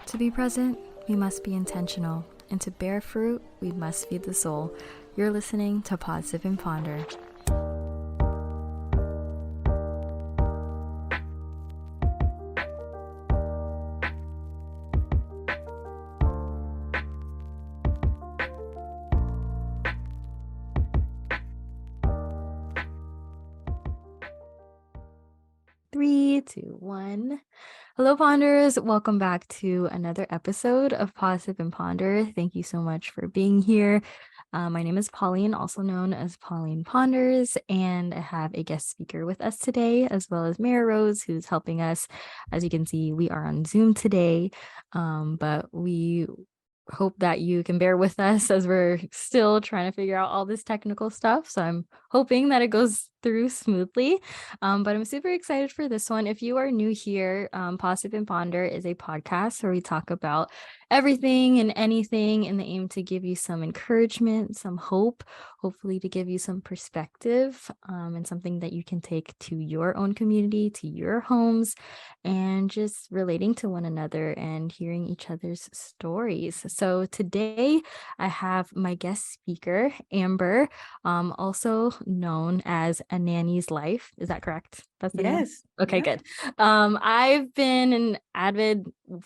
To be present, we must be intentional, and to bear fruit, we must feed the soul. You're listening to Positive and Ponder. Three, two, one. Hello, Ponders. Welcome back to another episode of Positive and Ponder. Thank you so much for being here. My name is Pauline, also known as Pauline Ponders, and I have a guest speaker with us today, as well as Mara Rose, who's helping us. As you can see, we are on Zoom today, but we hope that you can bear with us as we're still trying to figure out all this technical stuff. So I'm hoping that it goes through smoothly. But I'm super excited for this one. If you are new here, Positive and Ponder is a podcast where we talk about everything and anything in the aim to give you some encouragement, some hope, hopefully to give you some perspective, and something that you can take to your own community, to your homes, and just relating to one another and hearing each other's stories. So today I have my guest speaker, Amber, also known as A Nanny's Life. Is that correct? That's the name? Yes. Okay, Yeah. good. I've been an avid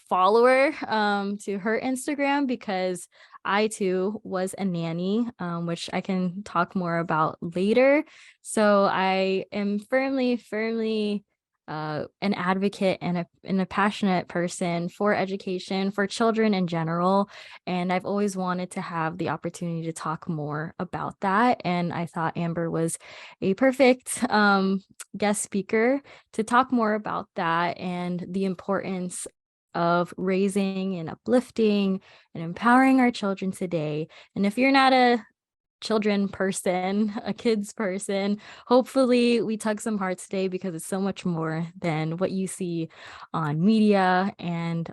follower to her Instagram because I too was a nanny, which I can talk more about later. So I am firmly an advocate and a passionate person for education, for children in general. And I've always wanted to have the opportunity to talk more about that. And I thought Amber was a perfect guest speaker to talk more about that and the importance of raising and uplifting and empowering our children today. And if you're not a children person, a kids person, hopefully we tug some hearts today because it's so much more than what you see on media and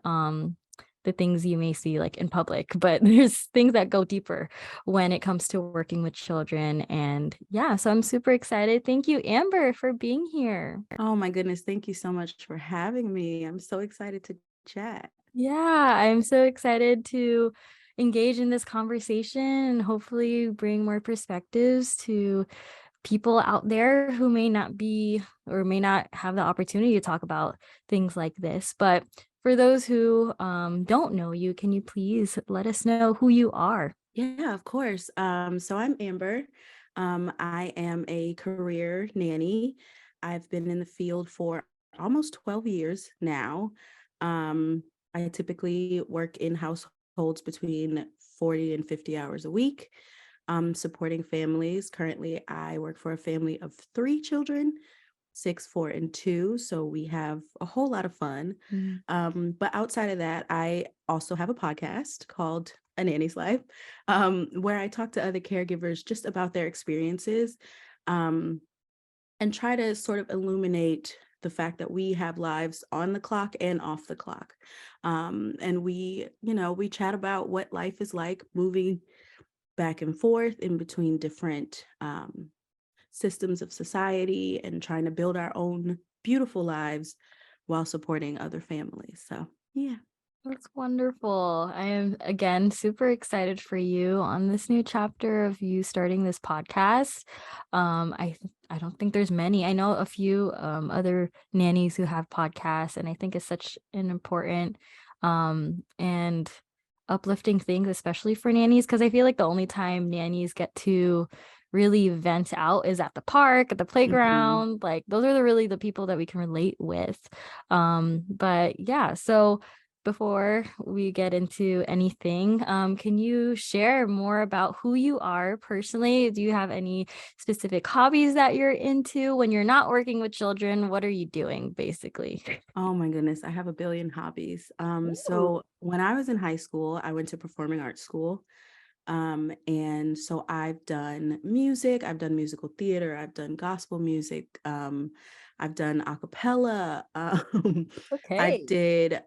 the things you may see like in public, but there's things that go deeper when it comes to working with children. And yeah, so I'm super excited. Thank you, Amber, for being here. Oh my goodness. Thank you so much for having me. I'm so excited to chat. Yeah, I'm so excited to engage in this conversation and hopefully bring more perspectives to people out there who may not be or may not have the opportunity to talk about things like this. But for those who don't know you, can you please let us know who you are? Yeah, of course. So I'm Amber. I am a career nanny. I've been in the field for almost 12 years now. I typically work in households between 40 and 50 hours a week, supporting families. Currently, I work for a family of 3 children, 6, 4, and 2. So we have a whole lot of fun. But outside of that, I also have a podcast called A Nanny's Life, where I talk to other caregivers just about their experiences, um, and try to sort of illuminate the fact that we have lives on the clock and off the clock. And we chat about what life is like moving back and forth in between different systems of society and trying to build our own beautiful lives while supporting other families. So, yeah. That's wonderful. I am again super excited for you on this new chapter of you starting this podcast. I don't think there's many. I know a few other nannies who have podcasts, and I think it's such an important and uplifting thing, especially for nannies, because I feel like the only time nannies get to really vent out is at the park, at the playground. Like those are the people that we can relate with. But yeah, so before we get into anything, can you share more about who you are personally? Do you have any specific hobbies that you're into when you're not working with children? What are you doing basically? Oh my goodness, I have a billion hobbies. Ooh. So when I was in high school, I went to performing arts school. And so I've done music, I've done musical theater, I've done gospel music, I've done a cappella. I Okay. did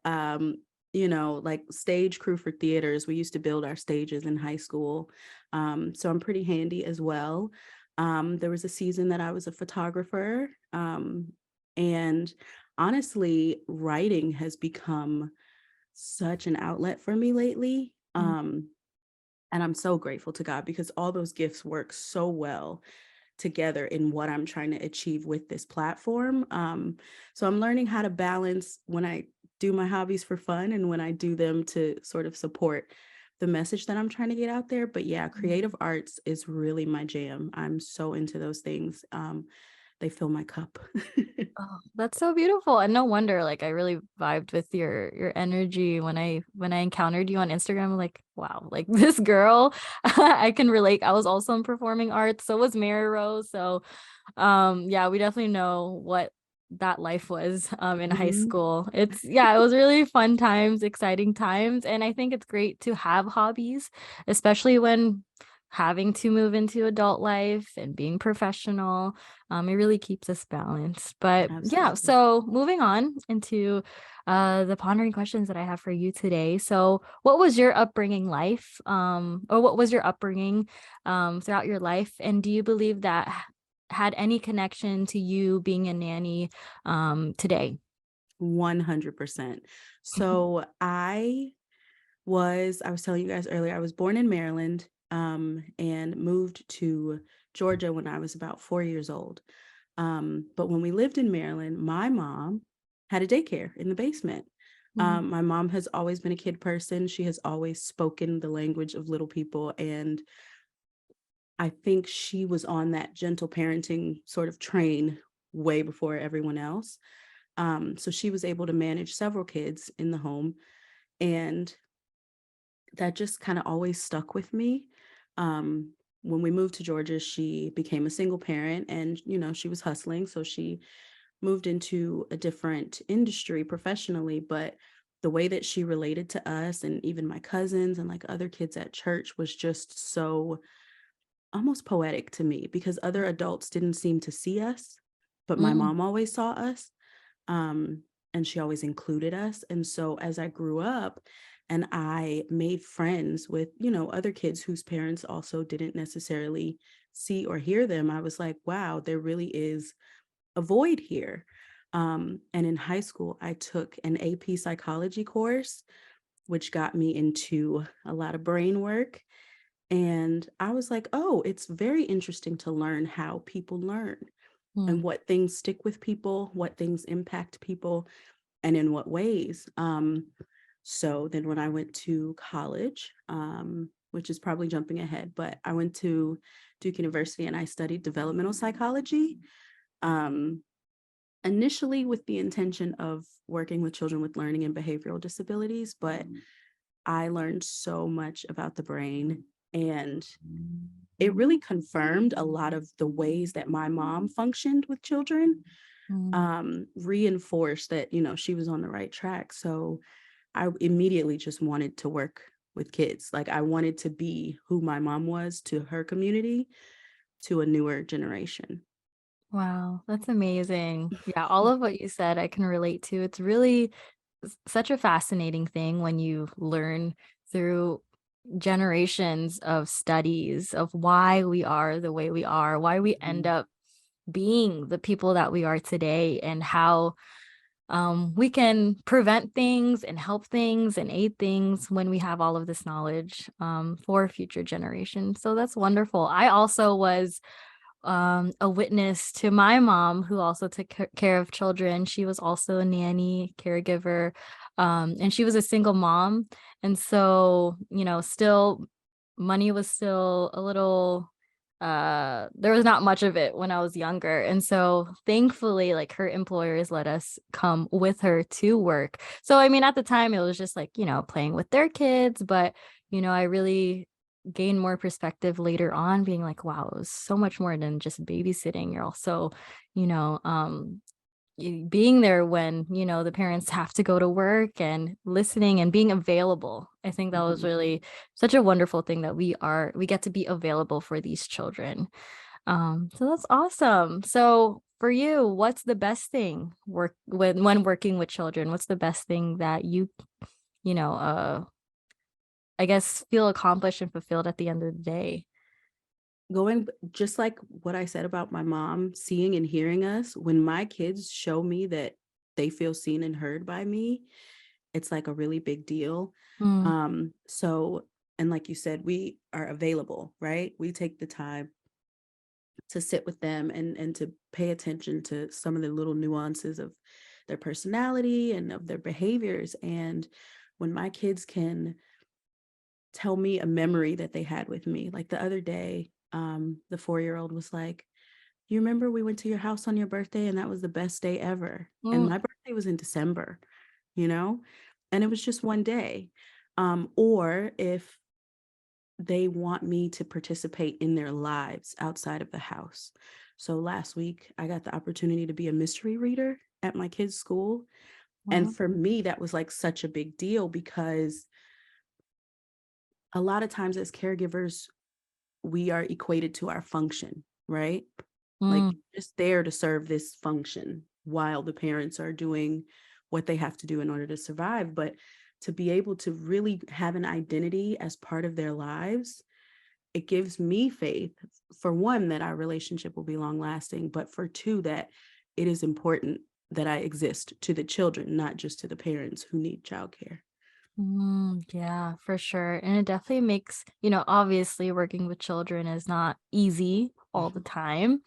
like stage crew for theaters. We used to build our stages in high school. So I'm pretty handy as well. There was a season that I was a photographer. And honestly, writing has become such an outlet for me lately. Mm. And I'm so grateful to God because all those gifts work so well together in what I'm trying to achieve with this platform. So I'm learning how to balance when I do my hobbies for fun and when I do them to sort of support the message that I'm trying to get out there. But yeah, Mm. creative arts is really my jam. I'm so into those things. They fill my cup. Oh, that's so beautiful. And no wonder, like I really vibed with your energy when I encountered you on Instagram. Like, wow, like this girl, I can relate. I was also in performing arts, so was Mary Rose. So yeah, we definitely know what that life was in high Mhm. school. It's yeah, it was really fun times, exciting times, and I think it's great to have hobbies, especially when having to move into adult life and being professional. It really keeps us balanced. But yeah, Absolutely. so moving on into the pondering questions that I have for you today. So what was your upbringing life? Or what was your upbringing throughout your life? And do you believe that had any connection to you being a nanny today? 100%. So I was telling you guys earlier, I was born in Maryland, and moved to Georgia when I was about 4 years old. But when we lived in Maryland, my mom had a daycare in the basement. Mm. My mom has always been a kid person. She has always spoken the language of little people. And I think she was on that gentle parenting sort of train way before everyone else. So she was able to manage several kids in the home. And that just kind of always stuck with me. Um, when we moved to Georgia, she became a single parent and, she was hustling. So she moved into a different industry professionally. But the way that she related to us and even my cousins and like other kids at church was just so almost poetic to me because other adults didn't seem to see us, but my Mm. mom always saw us. Um, and she always included us. And so as I grew up and I made friends with, other kids whose parents also didn't necessarily see or hear them, I was like, wow, there really is a void here. And in high school, I took an AP psychology course, which got me into a lot of brain work. And I was like, oh, it's very interesting to learn how people learn and Mm. what things stick with people, what things impact people, and in what ways. So then when I went to college, which is probably jumping ahead, but I went to Duke University and I studied developmental psychology. Um, Initially with the intention of working with children with learning and behavioral disabilities, but I learned so much about the brain and it really confirmed a lot of the ways that my mom functioned with children, Mm. reinforced that, she was on the right track. So I immediately just wanted to work with kids. Like I wanted to be who my mom was to her community, to a newer generation. Wow, that's amazing. Yeah, all of what you said I can relate to. It's really such a fascinating thing when you learn through generations of studies of why we are the way we are, why we end Mhm. up being the people that we are today, and how we can prevent things and help things and aid things when we have all of this knowledge for future generations. So that's wonderful. I also was a witness to my mom who also took care of children. She was also a nanny, caregiver, and she was a single mom. And so, still money was still a little there was not much of it when I was younger. And so thankfully, like her employers let us come with her to work. So I mean, at the time it was just like, playing with their kids, but I really gain more perspective later on being like, wow, it was so much more than just babysitting. You're also, you know um being there when the parents have to go to work, and listening and being available. I think that was Mhm. really such a wonderful thing that we get to be available for these children. So that's awesome. So for you, what's the best thing when working with children? What's the best thing that you know I guess feel accomplished and fulfilled at the end of the day? Just like what I said about my mom seeing and hearing us, when my kids show me that they feel seen and heard by me, it's like a really big deal. Mm. So, and like you said, we are available, right? We take the time to sit with them and to pay attention to some of the little nuances of their personality and of their behaviors. And when my kids can tell me a memory that they had with me, like the other day, the 4-year-old was like, you remember we went to your house on your birthday and that was the best day ever. And Mm. my birthday was in December, you know, and it was just one day. Or if they want me to participate in their lives outside of the house. So last week, I got the opportunity to be a mystery reader at my kids' school. And Wow. for me, that was like such a big deal because a lot of times as caregivers, we are equated to our function, right? Like Mm. just there to serve this function while the parents are doing what they have to do in order to survive. But to be able to really have an identity as part of their lives, it gives me faith, for one, that our relationship will be long lasting, but for two, that it is important that I exist to the children, not just to the parents who need childcare. Yeah, for sure. And it definitely makes, obviously working with children is not easy all the time,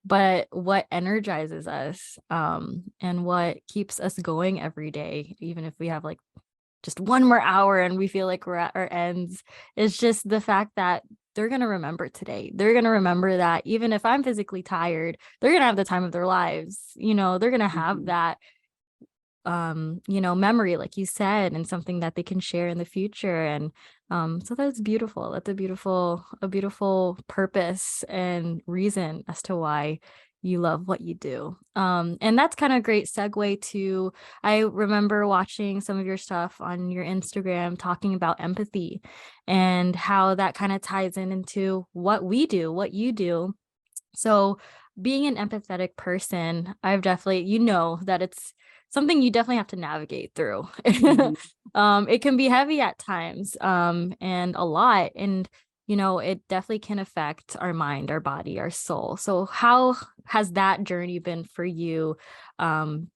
but what energizes us, and what keeps us going every day, even if we have like just one more hour and we feel like we're at our ends, is just the fact that they're going to remember today. They're going to remember that even if I'm physically tired, they're going to have the time of their lives. They're going to have Mhm. that memory, like you said, and something that they can share in the future. And so that's beautiful. That's a beautiful purpose and reason as to why you love what you do. And that's kind of a great segue to, I remember watching some of your stuff on your Instagram talking about empathy and how that kind of ties into what we do, what you do. So being an empathetic person, I've definitely, that it's something you definitely have to navigate through. Mhm. It can be heavy at times, and a lot. And, it definitely can affect our mind, our body, our soul. So how has that journey been for you,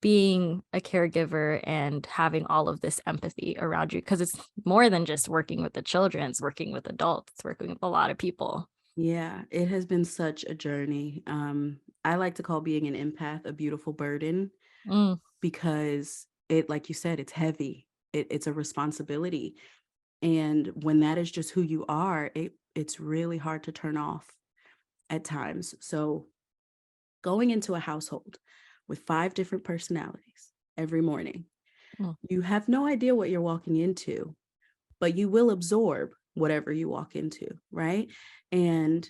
being a caregiver and having all of this empathy around you? Because it's more than just working with the children, it's working with adults, it's working with a lot of people. Yeah, it has been such a journey. I like to call being an empath a beautiful burden Mm. because it, like you said, it's heavy. It's a responsibility. And when that is just who you are, it's really hard to turn off at times. So going into a household with 5 different personalities every morning, Mm. you have no idea what you're walking into, but you will absorb whatever you walk into, right? And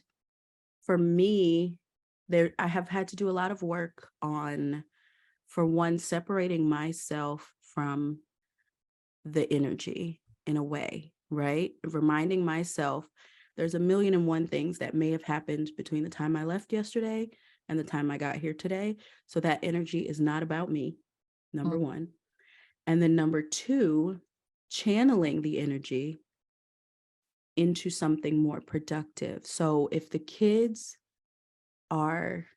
for me, there I have had to do a lot of work on, for one, separating myself from the energy in a way, right? Reminding myself there's a million and one things that may have happened between the time I left yesterday and the time I got here today. So that energy is not about me, number Mm. one. And then number two, channeling the energy into something more productive. So if the kids are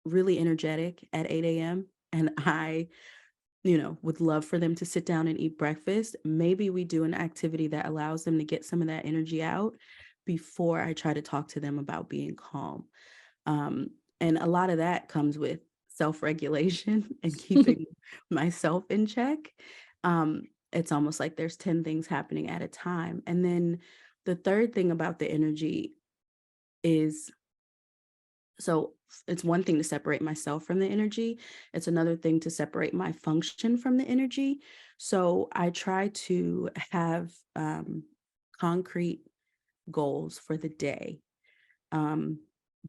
really energetic at 8 a.m. and I, would love for them to sit down and eat breakfast, maybe we do an activity that allows them to get some of that energy out before I try to talk to them about being calm. Um, and a lot of that comes with self-regulation and keeping myself in check. Um, it's almost like there's 10 things happening at a time. And then the third thing about the energy is, so it's one thing to separate myself from the energy. It's another thing to separate my function from the energy. So I try to have concrete goals for the day, um,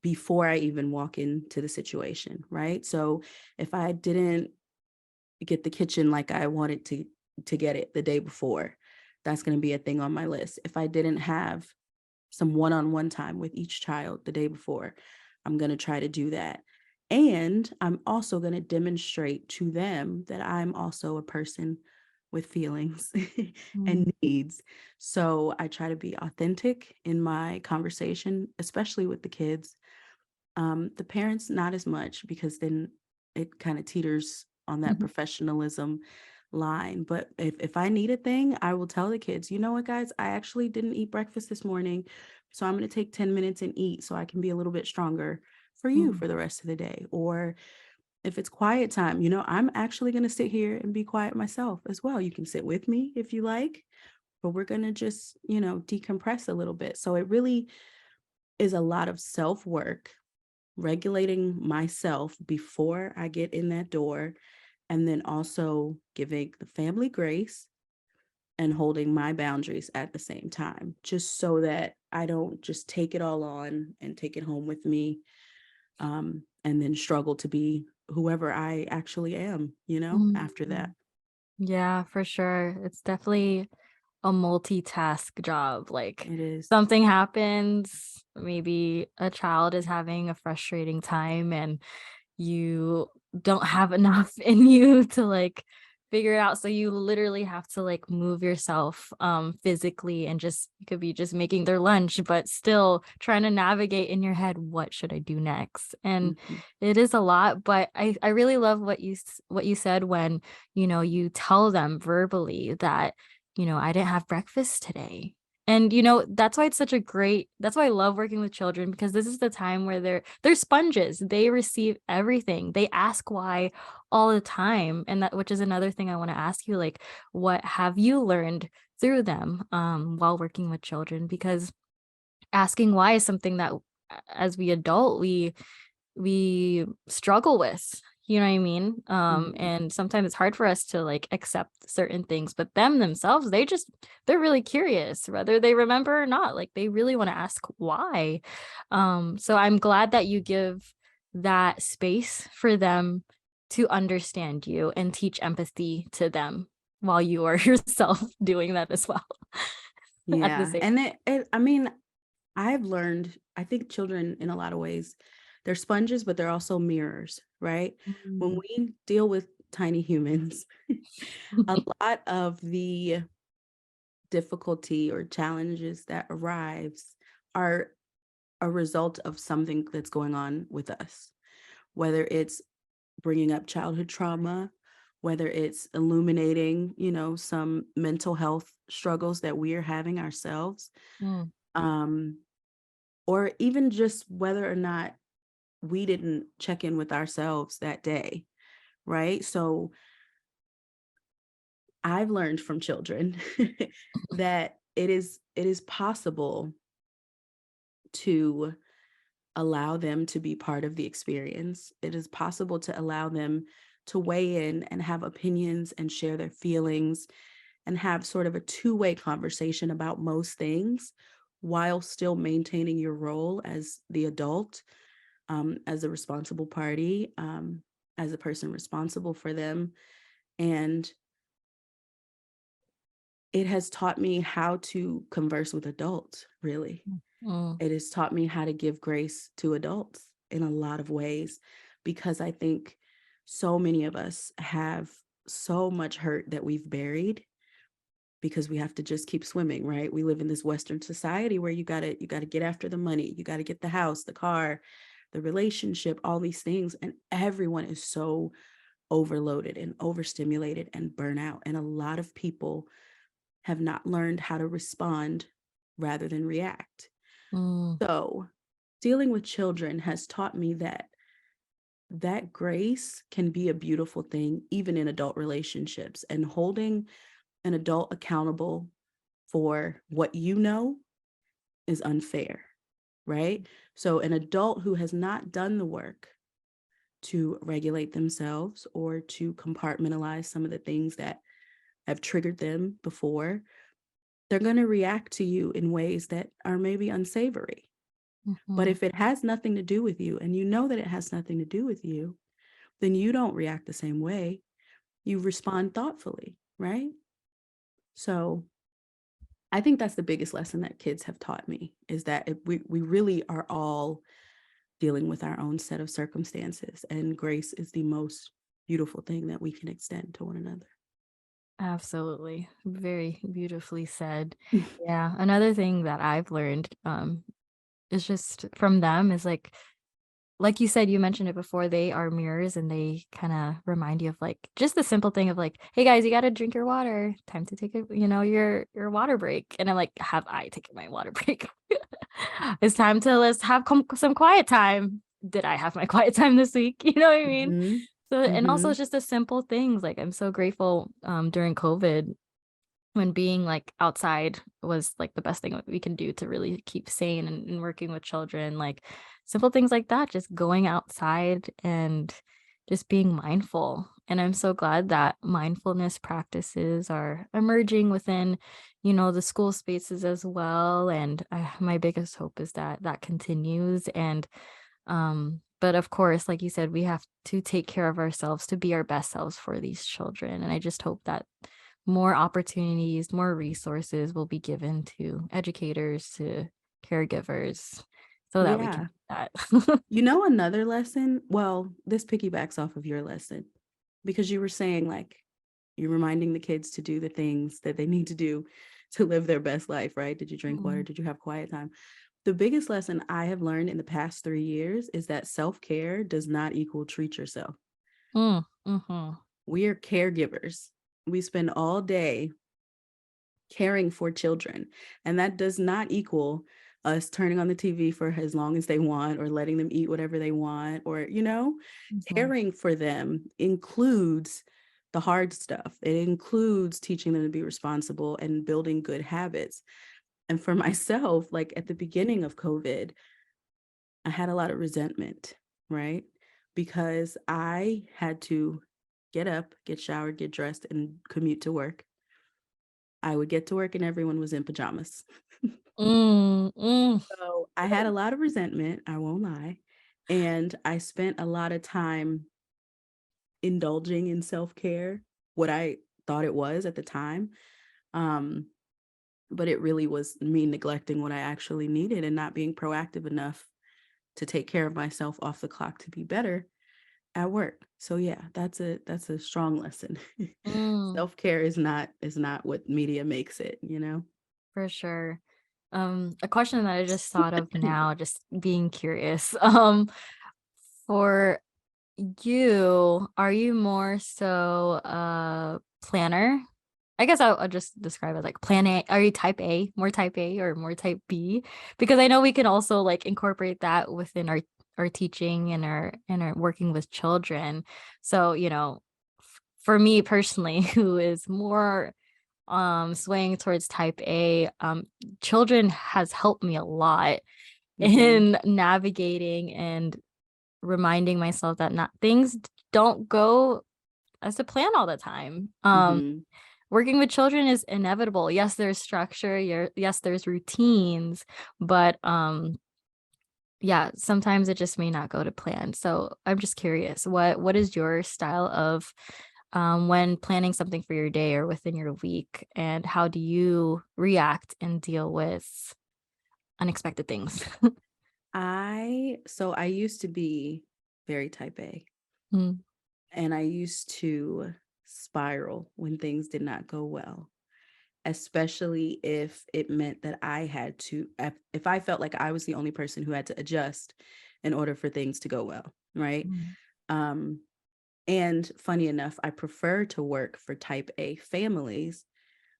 before I even walk into the situation, right? So if I didn't get the kitchen like I wanted to get it the day before, that's going to be a thing on my list. If I didn't have some one-on-one time with each child the day before, I'm going to try to do that. And I'm also going to demonstrate to them that I'm also a person with feelings Mm. and needs. So I try to be authentic in my conversation, especially with the kids. The parents, not as much, because then it kind of teeters on that Mhm. professionalism line. But if I need a thing, I will tell the kids, you know what, guys, I actually didn't eat breakfast this morning. So I'm going to take 10 minutes and eat so I can be a little bit stronger for you Mm, for the rest of the day. Or if it's quiet time, I'm actually going to sit here and be quiet myself as well. You can sit with me if you like, but we're going to just, decompress a little bit. So it really is a lot of self work, regulating myself before I get in that door, and then also giving the family grace and holding my boundaries at the same time, just so that I don't just take it all on and take it home with me, and then struggle to be whoever I actually am, after that. mm. Yeah, for sure. It's definitely a multitask job. Like It is. something happens, maybe a child is having a frustrating time and you don't have enough in you to like figure it out. So you literally have to like move yourself physically and just you could be just making their lunch, but still trying to navigate in your head, what should I do next? And Mhm. it is a lot, but I really love what you said when, you tell them verbally that, I didn't have breakfast today. And that's why it's such a great that's why I love working with children, because this is the time where they're sponges. They receive everything. They ask why all the time. And that which is another thing I want to ask you, like, what have you learned through them while working with children? Because asking why is something that as we adult we struggle with, you know what I mean? Mhm. And sometimes it's hard for us to like accept certain things, but them themselves, they're really curious, whether they remember or not. Like they really want to ask why. So I'm glad that you give that space for them to understand you and teach empathy to them while you are yourself doing that as well at the Yeah. same. And I mean, I've learned, I think children in a lot of ways, they're sponges, but they're also mirrors, right? When Mm. we deal with tiny humans, a lot of the difficulty or challenges that arrives are a result of something that's going on with us, whether it's bringing up childhood trauma, whether it's illuminating, some mental health struggles that we are having ourselves, Mm. um, or even just whether or not we didn't check in with ourselves that day, right? So I've learned from children that it is possible to allow them to be part of the experience. It is possible to allow them to weigh in and have opinions and share their feelings and have sort of a two-way conversation about most things while still maintaining your role as the adult, as a responsible party, as a person responsible for them. And it has taught me how to converse with adults, really. Mm. It has taught me how to give grace to adults in a lot of ways, because I think so many of us have so much hurt that we've buried because we have to just keep swimming, right? We live in this Western society where you gotta get after the money, you gotta get the house, the car, the relationship, all these things. And everyone is so overloaded and overstimulated and burnout. And a lot of people have not learned how to respond rather than react. Mm. So dealing with children has taught me that grace can be a beautiful thing, even in adult relationships, and holding an adult accountable for what you know is unfair, right? So an adult who has not done the work to regulate themselves or to compartmentalize some of the things that have triggered them before, they're going to react to you in ways that are maybe unsavory. But Mhm. if it has nothing to do with you and you know that it has nothing to do with you, then you don't react the same way. You respond thoughtfully, right? So I think that's the biggest lesson that kids have taught me, is that we really are all dealing with our own set of circumstances, and grace is the most beautiful thing that we can extend to one another. Absolutely. Very beautifully said. Yeah. Another thing that I've learned is just from them is like like you said, you mentioned it before, they are mirrors and they kind of remind you of like just the simple thing of like, hey guys, you got to drink your water. Time to take a, your water break. And I'm like, have I taken my water break? It's time to let's have some quiet time. Did I have my quiet time this week? You know what I mean? Mhm. So, and also Mhm. it's just the simple things. Like I'm so grateful during COVID when being like outside was like the best thing that we can do to really keep sane and working with children, like simple things like that, just going outside and just being mindful. And I'm so glad that mindfulness practices are emerging within, the school spaces as well. And my biggest hope is that that continues. And but of course, like you said, we have to take care of ourselves to be our best selves for these children. And I just hope that more opportunities, more resources will be given to educators, to caregivers, so that we can Yeah. do that. You know, another lesson, well, this piggybacks off of your lesson because you were saying like you're reminding the kids to do the things that they need to do to live their best life, right? Did you drink water? Mm, Did you have quiet time? The biggest lesson I have learned in the past 3 years is that self-care does not equal treat yourself. mhm. We are caregivers. We spend all day caring for children, and that does not equal us turning on the TV for as long as they want or letting them eat whatever they want, or Mhm. caring for them includes the hard stuff. It includes teaching them to be responsible and building good habits. And for myself, like at the beginning of COVID, I had a lot of resentment, right? Because I had to get up, get showered, get dressed, and commute to work. I would get to work and everyone was in pajamas. Mm. So I had a lot of resentment, I won't lie. And I spent a lot of time indulging in self-care, what I thought it was at the time. Um, but it really was me neglecting what I actually needed and not being proactive enough to take care of myself off the clock to be better at work. So yeah, that's a strong lesson. Mm, Self-care is not what media makes it, you know? for sure. A question that I just thought of now, just being curious. For you, are you more so a planner? I guess I'll just describe it like plan A. Are you type A, more type A or more type B? Because I know we can also like incorporate that within our teaching and our working with children. So, for me personally, who is more swaying towards type A, children has helped me a lot Mhm. in navigating and reminding myself that not things don't go as a plan all the time. Mhm. Working with children is inevitable. Yes, there's structure. Yes, there's routines, but yeah, sometimes it just may not go to plan. So I'm just curious, what is your style of when planning something for your day or within your week, and how do you react and deal with unexpected things? I used to be very type A, Mm, and I used to spiral when things did not go well, especially if it meant that I had to, if I felt like I was the only person who had to adjust in order for things to go well, right? mm, Um, and funny enough, I prefer to work for type A families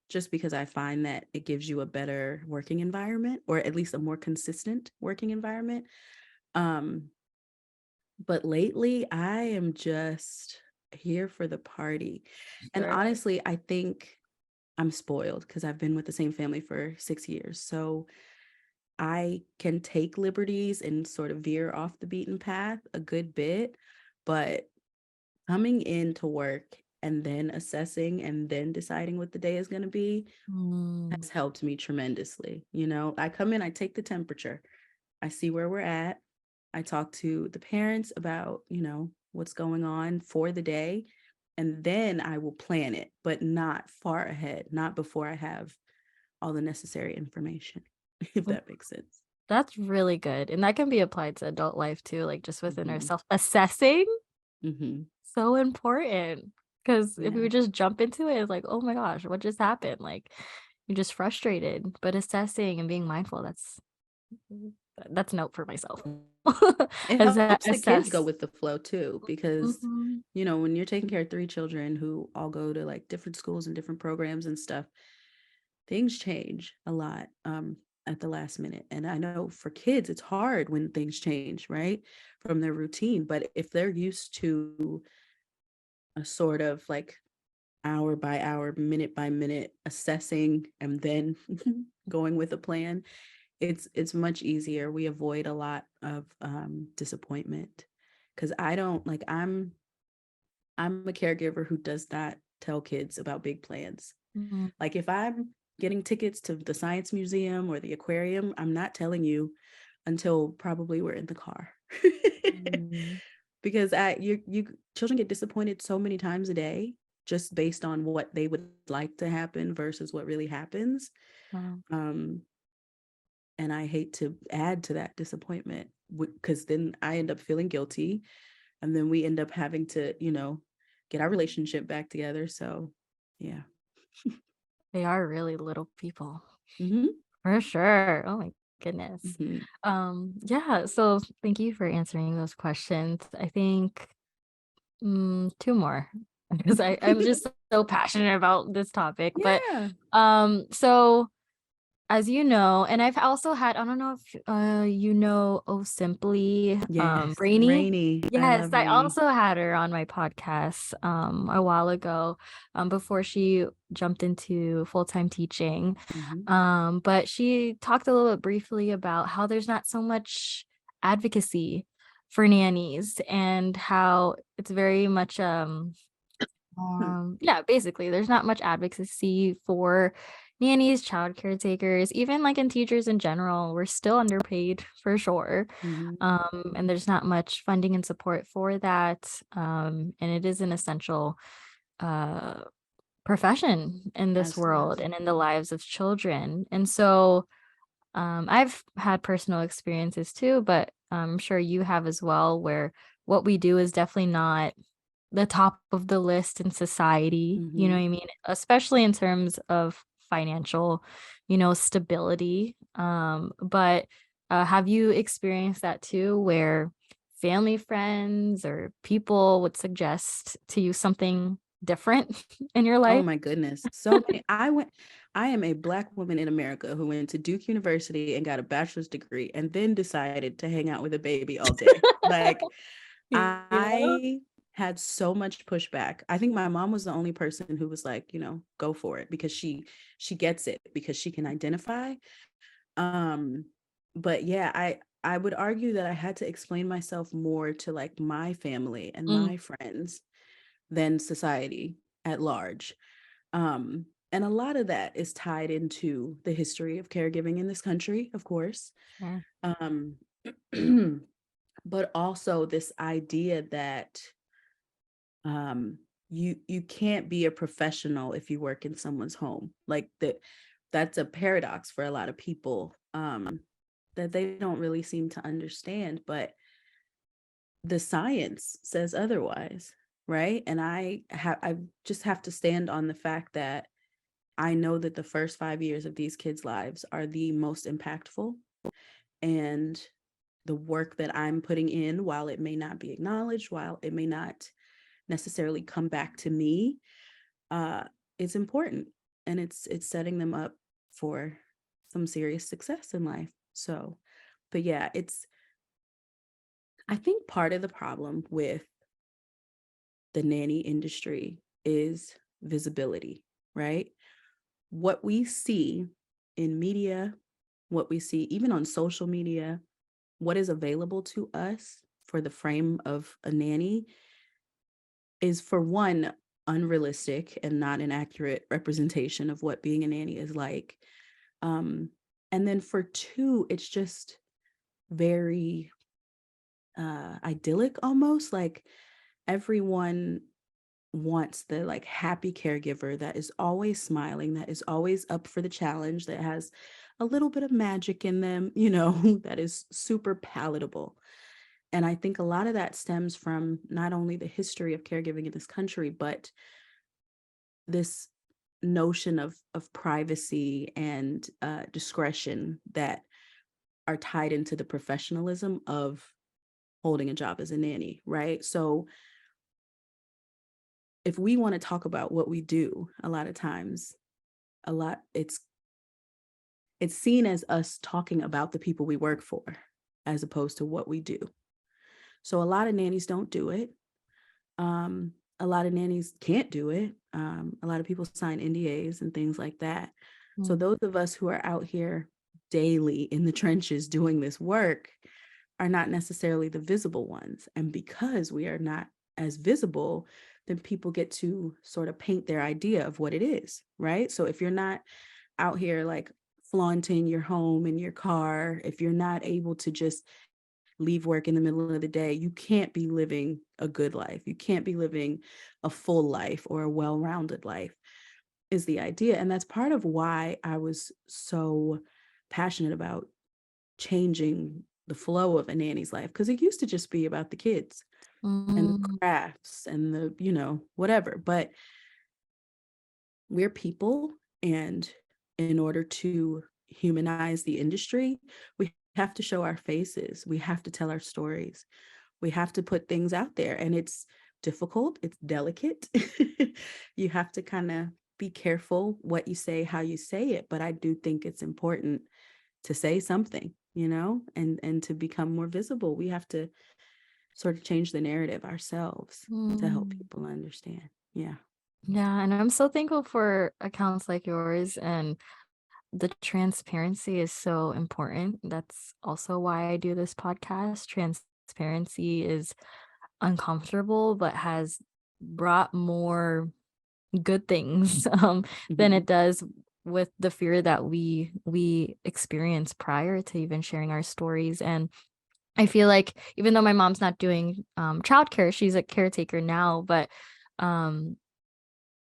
just because I find that it gives you a better working environment, or at least a more consistent working environment. Um, But lately, I am just here for the party. And sure. honestly, I think I'm spoiled because I've been with the same family for 6 years. So I can take liberties and sort of veer off the beaten path a good bit. But coming into work and then assessing and then deciding what the day is going to be Mm, has helped me tremendously. I come in, I take the temperature, I see where we're at. I talk to the parents about, what's going on for the day. And then I will plan it, but not far ahead, not before I have all the necessary information, if mm, that makes sense. that's really good. And that can be applied to adult life too, like just within Hmm. ourselves. Assessing, Hmm. so important. Because if we Yeah. would just jump into it, it's like, oh my gosh, what just happened? Like you're just frustrated. But assessing and being mindful, that's a note for myself. It as helps the kids go assess. with the flow too, because Mhm. when you're taking care of 3 children who all go to like different schools and different programs and stuff, things change a lot at the last minute. And I know for kids, it's hard when things change, right? From their routine. But if they're used to a sort of like hour by hour, minute by minute assessing and then going with a plan, it's much easier. We avoid a lot of disappointment because I don't like I'm a caregiver who does not tell kids about big plans. Mhm. Like if I'm getting tickets to the science museum or the aquarium, I'm not telling you until probably we're in the car. Mm. Because you children get disappointed so many times a day just based on what they would like to happen versus what really happens. Wow. Um, and I hate to add to that disappointment because then I end up feeling guilty, and then we end up having to, get our relationship back together. So, yeah. They are really little people. Hmm. For sure. Oh my goodness. Hmm. Yeah, so thank you for answering those questions. I think two more because I'm just so passionate about this topic. But Yeah. so as you know, and I've also had, I don't know if you know Oh Simply, Yes. Rainy. Rainy. I Yes, love I Rainy. also had her on my podcast a while ago, before she jumped into full-time teaching. Hmm. But she talked a little bit briefly about how there's not so much advocacy for nannies and how it's very much yeah, basically, there's not much advocacy for nannies, child caretakers, even like in teachers in general. We're still underpaid for sure. Hmm. And there's not much funding and support for that. And it is an essential uh profession in this world Absolutely. and in the lives of children. And so I've had personal experiences too, but I'm sure you have as well, where what we do is definitely not the top of the list in society, you know Hmm. what I mean? Especially in terms of financial, stability. But have you experienced that too, where family, friends, or people would suggest to you something different in your Oh life? my goodness. So many. I am a Black woman in America who went to Duke University and got a bachelor's degree and then decided to hang out with a baby all day. Like, Yeah. I had so much pushback. I think my mom was the only person who was like, go for it because she gets it because she can identify. Um, but yeah, I would argue that I had to explain myself more to like my family and Mm, my friends than society at large. And a lot of that is tied into the history of caregiving in this country, of course. sure. Um, but also this idea that you can't be a professional if you work in someone's home. Like that's a paradox for a lot of people, that they don't really seem to understand. But the science says otherwise, right? And I just have to stand on the fact that I know that the first 5 years of these kids' lives are the most impactful, and the work that I'm putting in, while it may not be acknowledged, while it may not necessarily come back to me, uh, it's important, and it's setting them up for some serious success in life. So, but yeah, I think part of the problem with the nanny industry is visibility, right? What we see in media, what we see even on social media, what is available to us for the frame of a nanny is, for one, unrealistic and not an accurate representation of what being a nanny is like. Um, and then for two, it's just very idyllic almost. Like everyone wants the like happy caregiver that is always smiling, that is always up for the challenge, that has a little bit of magic in them, that is super palatable. And I think a lot of that stems from not only the history of caregiving in this country, but this notion of privacy and discretion that are tied into the professionalism of holding a job as a nanny, right? So if we want to talk about what we do, a lot of times, it's seen as us talking about the people we work for as opposed to what we do. So a lot of nannies don't do it. A lot of nannies can't do it. A lot of people sign NDAs and things like that. So Mm. those of us who are out here daily in the trenches doing this work are not necessarily the visible ones. And because we are not as visible, then people get to sort of paint their idea of what it is, right? So if you're not out here like flaunting your home and your car, if you're not able to just leave work in the middle of the day, you can't be living a good life. You can't be living a full life or a well-rounded life, is the idea. And that's part of why I was so passionate about changing the flow of a nanny's life, because it used to just be about the kids and the Mm. crafts and the, whatever. But we're people, and in order to humanize the industry, we have to show our faces. We have to tell our stories. We have to put things out there, and it's difficult. It's delicate. You have to kind of be careful what you say, how you say it. But I do think it's important to say something, and to become more visible. We have to sort of change the narrative ourselves to help Mm. people understand. Yeah. Yeah, and I'm so thankful for accounts like yours, and the transparency is so important. That's also why I do this podcast. Transparency is uncomfortable, but has brought more good things than Mhm. it does with the fear that we experience prior to even sharing our stories. And I feel like even though my mom's not doing childcare, she's a caretaker now, but um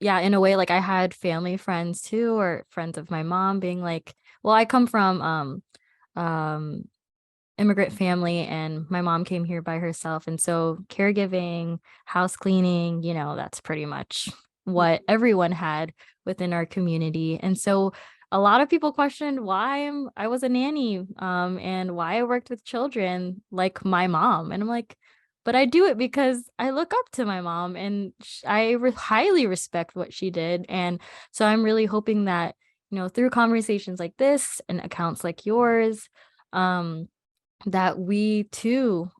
yeah, in a way, like I had family friends too, or friends of my mom being like, well, I come from um immigrant family, and my mom came here by herself, and so caregiving, house cleaning, that's pretty much what everyone had within our community. And so a lot of people questioned why I was a nanny, and why I worked with children like my mom. And I'm like, but I do it because I look up to my mom, and highly respect what she did. And so I'm really hoping that, through conversations like this and accounts like yours, um that we too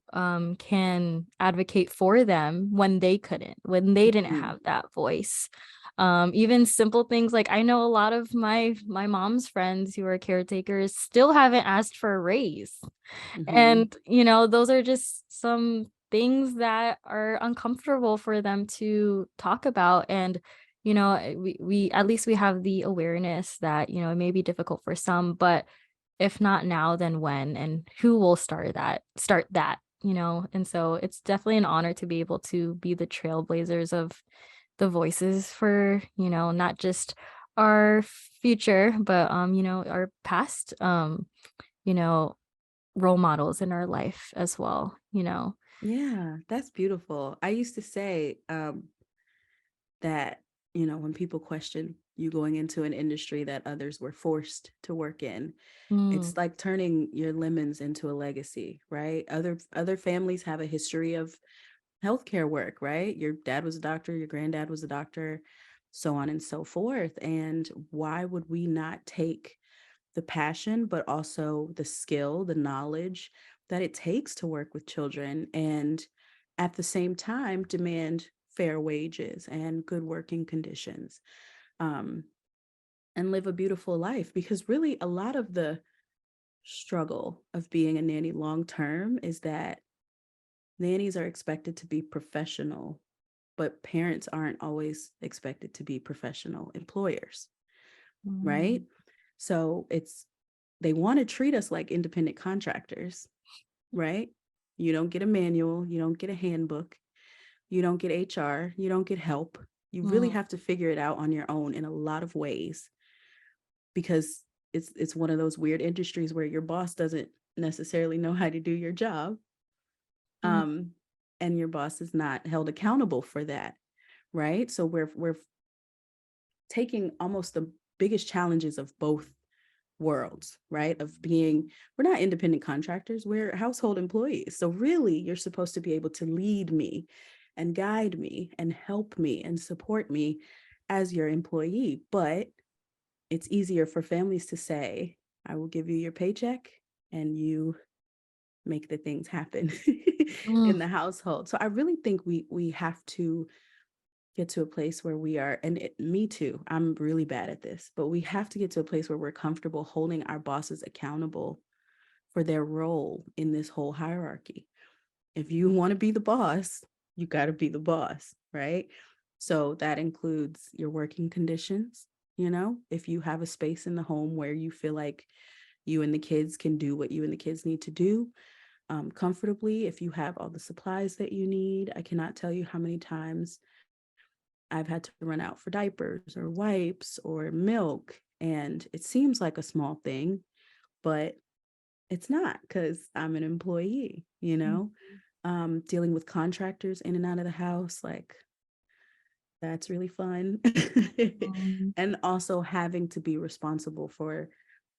can advocate for them when they couldn't, when they didn't Mhm. have that voice. Even simple things like, I know a lot of my mom's friends who are caretakers still haven't asked for a raise. Mhm. And those are just some things that are uncomfortable for them to talk about. And we at least we have the awareness that it may be difficult for some, but if not now, then when, and who will start that. And so it's definitely an honor to be able to be the trailblazers of the voices for, not just our future, but our past, you know role models in our life as well. Yeah, that's beautiful. I used to say that, when people question you going into an industry that others were forced to work in, Mm. it's like turning your lemons into a legacy, right? Other families have a history of healthcare work, right? Your dad was a doctor, your granddad was a doctor, so on and so forth. And why would we not take the passion, but also the skill, the knowledge that it takes to work with children, and at the same time demand fair wages and good working conditions, um, and live a beautiful life? Because really, a lot of the struggle of being a nanny long term is that nannies are expected to be professional, but parents aren't always expected to be professional employers, right? Mm. So they want to treat us like independent contractors, right? You don't get a manual, you don't get a handbook, you don't get HR, you don't get help. You really Mm. have to figure it out on your own in a lot of ways, because it's one of those weird industries where your boss doesn't necessarily know how to do your job. Mm. Um, and your boss is not held accountable for that, right? So we're taking almost the biggest challenges of both worlds, right? We're not independent contractors, we're household employees. So really, you're supposed to be able to lead me and guide me and help me and support me as your employee. But it's easier for families to say, I will give you your paycheck and you make the things happen in Mm, the household. So I really think we have to get to a place where we are, and me too, I'm really bad at this, but we have to get to a place where we're comfortable holding our bosses accountable for their role in this whole hierarchy. If you want to be the boss, you got to be the boss, right? So that includes your working conditions. If you have a space in the home where you feel like you and the kids can do what you and the kids need to do comfortably, if you have all the supplies that you need. I cannot tell you how many times I've had to run out for diapers or wipes or milk. And it seems like a small thing, but it's not, because I'm an employee, dealing with contractors in and out of the house, like that's really fun. mm, And also having to be responsible for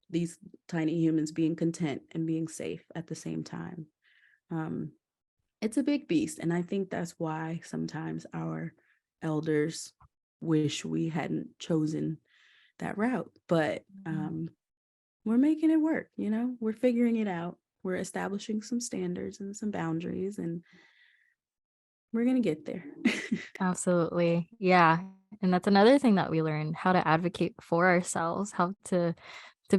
these tiny humans being content and being safe at the same time. Um, it's a big beast. And I think that's why sometimes our elders wish we hadn't chosen that route. But we're making it work, we're figuring it out. We're establishing some standards and some boundaries, and we're going to get there. absolutely. Yeah. And that's another thing that we learn, how to advocate for ourselves, how to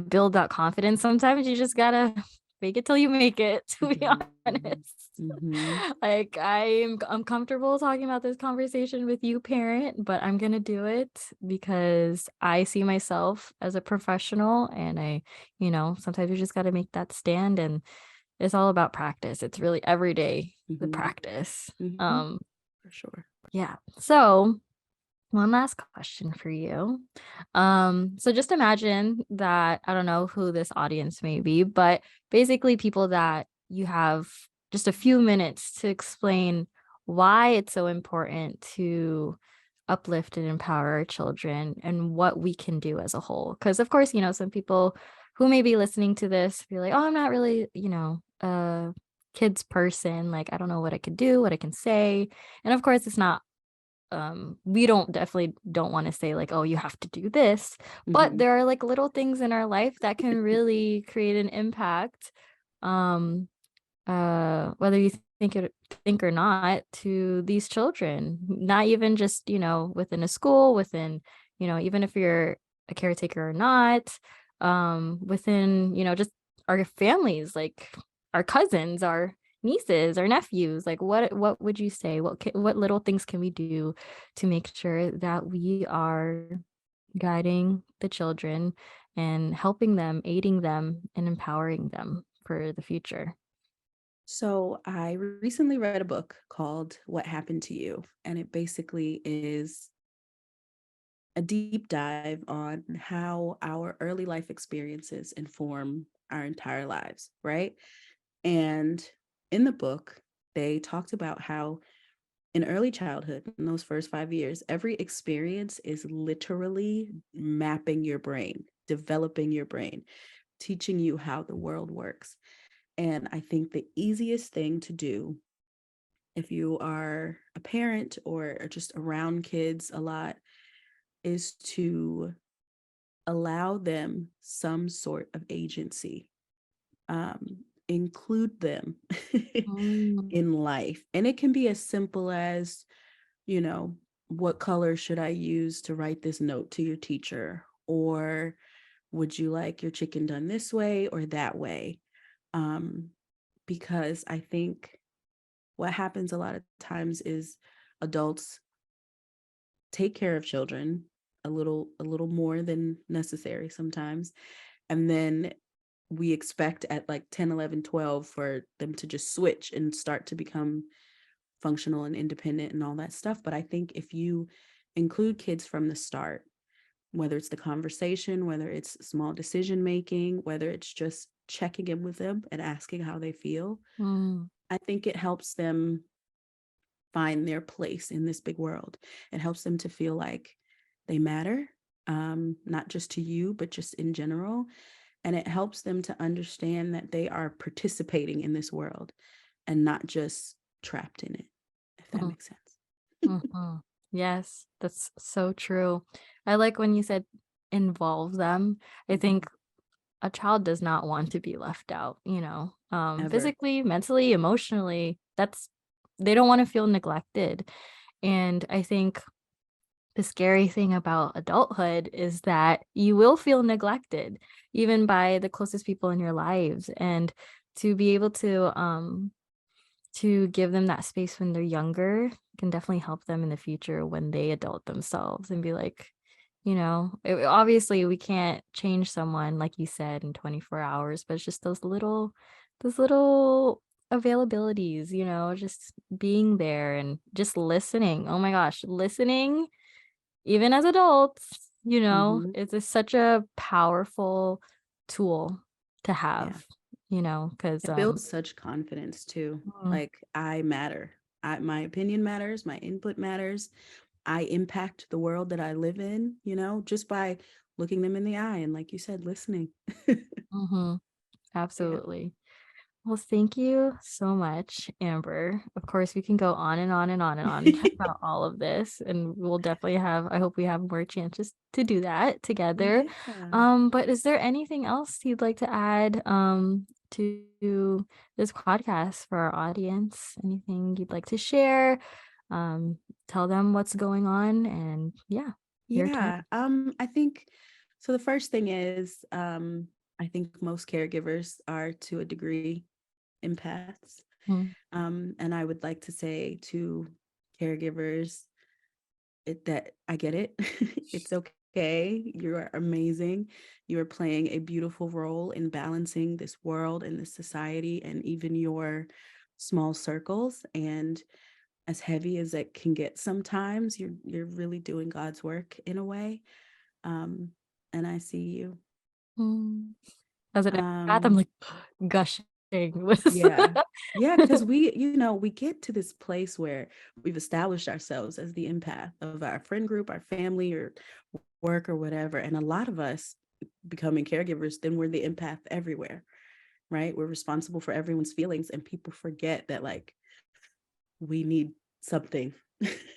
build that confidence. Sometimes you just gotta fake it till you make it, to be honest. Mm-hmm. Like I'm comfortable talking about this conversation with you, parent, but I'm gonna do it because I see myself as a professional, and sometimes you just gotta make that stand, and it's all about practice. It's really every day the Mm-hmm. practice. Mm-hmm. For sure. Yeah. So one last question for you. So just imagine that, I don't know who this audience may be, but basically people that you have just a few minutes to explain why it's so important to uplift and empower our children and what we can do as a whole. Because of course, some people who may be listening to this be like, oh, I'm not really, a kids person. Like, I don't know what I could do, what I can say. And of course, it's not we don't want to say like, oh, you have to do this, but Mm-hmm. there are like little things in our life that can really create an impact, um whether you think or not, to these children, not even just within a school, within even if you're a caretaker or not, within just our families, like our cousins, our nieces, our nephews. Like what would you say, what little things can we do to make sure that we are guiding the children and helping them, aiding them, and empowering them for the future? So I recently read a book called What Happened to You, and it basically is a deep dive on how our early life experiences inform our entire lives, right? And in the book, they talked about how in early childhood, in those first 5 years, every experience is literally mapping your brain, developing your brain, teaching you how the world works. And I think the easiest thing to do if you are a parent or just around kids a lot is to allow them some sort of agency, include them Mm, in life. And it can be as simple as, you know, what color should I use to write this note to your teacher? Or would you like your chicken done this way or that way? Um, because I think what happens a lot of times is adults take care of children a little more than necessary sometimes, and then we expect at like 10, 11, 12 for them to just switch and start to become functional and independent and all that stuff. But I think if you include kids from the start, whether it's the conversation, whether it's small decision making, whether it's just checking in with them and asking how they feel, mm, I think it helps them find their place in this big world. It helps them to feel like they matter, not just to you, but just in general. And it helps them to understand that they are participating in this world and not just trapped in it, if that makes sense. Mm-hmm. Yes, that's so true. I like when you said involve them. I think a child does not want to be left out, Ever. physically, mentally, emotionally. They don't want to feel neglected. And I think the scary thing about adulthood is that you will feel neglected, even by the closest people in your lives. And to be able to give them that space when they're younger can definitely help them in the future when they adult themselves and be like, obviously we can't change someone, like you said, in 24 hours, but it's just those little availabilities, just being there and just listening. Oh my gosh, listening, even as adults, Mm-hmm. such a powerful tool to Yeah. have, because It builds such confidence too. mm, Like, I matter. My opinion matters. My input matters. I impact the world that I live in, just by looking them in the eye and, like you said, listening. mhm, Yeah. absolutely. Well, thank you so much, Amber. Of course, we can go on and on and on and on about all of this, and we'll definitely I hope we have more chances to do that together. Yeah. But is there anything else you'd like to add to this podcast for our audience? Anything you'd like to share? Um, Tell them what's going on, and yeah, your turn. Yeah. I think so. The first thing is, I think most caregivers are, to a degree, empaths. Mm, And I would like to say to caregivers that I get it. It's okay. You are amazing. You are playing a beautiful role in balancing this world and this society and even your small circles. And as heavy as it can get sometimes, you're really doing God's work in a way. Um, and I see you. mm. As an empath, I'm Um, like gushing with yeah. Yeah, because we get to this place where we've established ourselves as the empath of our friend group, our family, or work or whatever. And a lot of us becoming caregivers, then we're the empath everywhere, right? We're responsible for everyone's feelings, and people forget that, like, we need something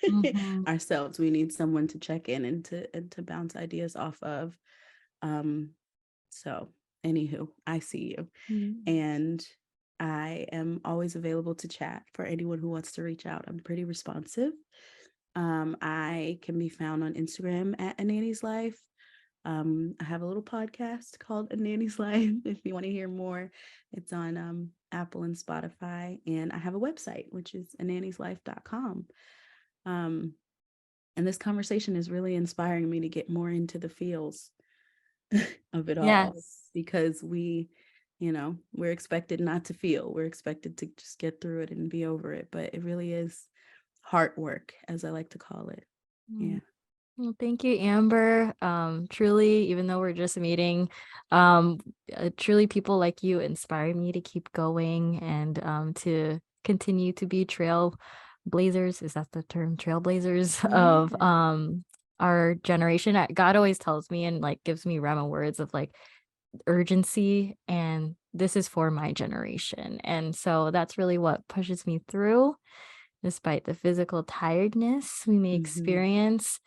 Mhm. ourselves. We need someone to check in and to bounce ideas off of. Um, so anywho, I see you. Mm. And I am always available to chat for anyone who wants to reach out. I'm pretty responsive. I can be found on Instagram at A Nanny's Life. I have a little podcast called A Nanny's Life. If you want to hear more, it's on Apple and Spotify. And I have a website, which is anannyslife.com. Um, and this conversation is really inspiring me to get more into the feels of it all, Yes. because we're expected not to feel. We're expected to just get through it and be over it. But it really is heart work, as I like to call it. Yeah. Mm. Well, thank you, Amber. Truly, even though we're just meeting, truly people like you inspire me to keep going and to continue to be trailblazers. Is that the term? Trailblazers of Yeah. our generation. God always tells me and like gives me Rema words of like urgency, and this is for my generation. And so that's really what pushes me through, despite the physical tiredness we may Hmm. experience.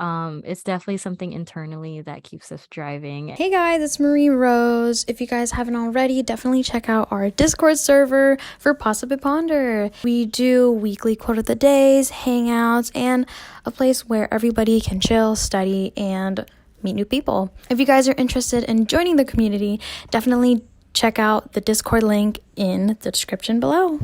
It's definitely something internally that keeps us driving. Hey guys, it's Marie Rose. If you guys haven't already, definitely check out our Discord server for Possibly Ponder. We do weekly quote of the days, hangouts, and a place where everybody can chill, study, and meet new people. If you guys are interested in joining the community, definitely check out the Discord link in the description below.